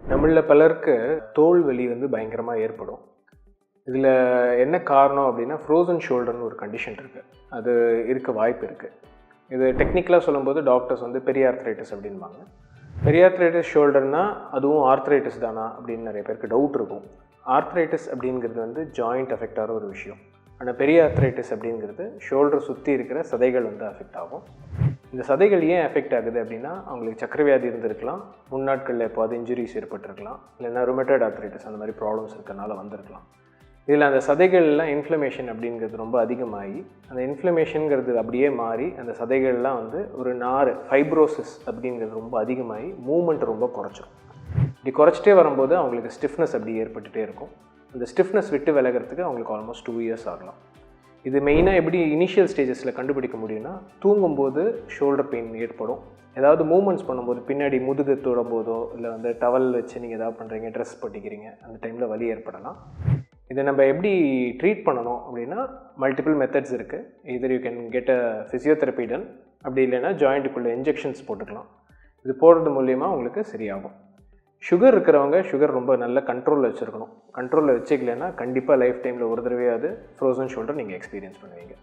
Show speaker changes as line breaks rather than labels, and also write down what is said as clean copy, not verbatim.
நம்மள பலருக்கு தோல் வலி வந்து பயங்கரமாக ஏற்படும். இதில் என்ன காரணம் அப்படின்னா ஃப்ரோசன் ஷோல்டர்னு ஒரு கண்டிஷன் இருக்குது. அது இருக்க வாய்ப்பு இருக்குது. இது டெக்னிக்கலாக சொல்லும்போது டாக்டர்ஸ் வந்து பெரியார்த்ரைட்டிஸ் அப்படின்பாங்க. பெரியார்த்ரைட்டிஸ் ஷோல்டர்னால் அதுவும் ஆர்த்ரைட்டிஸ் தானா அப்படின்னு நிறைய பேருக்கு டவுட் இருக்கும். ஆர்த்ரைட்டிஸ் அப்படிங்கிறது வந்து ஜாயிண்ட் அஃபெக்ட் ஆகிற ஒரு விஷயம். ஆனால் பெரியார்த்ரைட்டிஸ் அப்படிங்கிறது ஷோல்டர் சுற்றி இருக்கிற சதைகள் வந்து அஃபெக்ட் ஆகும். இந்த சதைகள் ஏன் எஃபெக்ட் ஆகுது அப்படின்னா அவங்களுக்கு சக்கரவியாதி இருந்திருக்கலாம், முன்னாட்களில் எப்போது இன்ஜுரிஸ் ஏற்பட்டிருக்கலாம், இல்லைன்னா ருமேட்டாய்டு ஆர்த்ரைட்டிஸ் அந்த மாதிரி ப்ராப்ளம்ஸ் இருக்கிறனால வந்திருக்கலாம். இதில் அந்த சதைகள்லாம் இன்ஃப்ளமேஷன் அப்படிங்கிறது ரொம்ப அதிகமாகி அந்த இன்ஃப்ளமேஷனுங்கிறது அப்படியே மாறி அந்த சதைகள்லாம் வந்து ஒரு ஃபைப்ரோசிஸ் அப்படிங்கிறது ரொம்ப அதிகமாகி மூமெண்ட் ரொம்ப குறைச்சிரும். இப்படி குறைச்சிட்டே வரும்போது அவங்களுக்கு ஸ்டிஃப்னஸ் அப்படி ஏற்பட்டுகிட்டே இருக்கும். அந்த ஸ்டிஃப்னஸ் விட்டு விலகிறதுக்கு அவங்களுக்கு ஆல்மோஸ்ட் 2 இயர்ஸ் ஆகலாம். இது மெயினாக எப்படி இனிஷியல் ஸ்டேஜஸில் கண்டுபிடிக்க முடியும்னா, தூங்கும்போது ஷோல்டர் பெயின் ஏற்படும். ஏதாவது மூமெண்ட்ஸ் பண்ணும்போது பின்னாடி முதுகு தொடும் போதோ இல்லை வந்து டவல் வச்சு நீங்கள் எதாவது பண்ணுறீங்க, ட்ரெஸ் போட்டிக்கிறீங்க, அந்த டைமில் வலி ஏற்படலாம். இதை நம்ம எப்படி ட்ரீட் பண்ணணும் அப்படின்னா மல்டிபிள் மெத்தட்ஸ் இருக்குது. Either you can get a physiotherapy done, அப்படி இல்லைன்னா ஜாயிண்ட்டுக்குள்ளே இன்ஜெக்ஷன்ஸ் போட்டுக்கலாம். இது போடுறது மூலிமா உங்களுக்கு சரியாகும். சுகர் இருக்கிறவங்க சுகர் ரொம்ப நல்ல கண்ட்ரோலில் வச்சுருக்கணும். கண்ட்ரோலில் வச்சுக்கலைன்னா கண்டிப்பாக லைஃப் டைமில் ஒரு தடவையாவது ஃப்ரோசன் ஷோல்டர் நீங்கள் எக்ஸ்பீரியன்ஸ் பண்ணுவீங்க.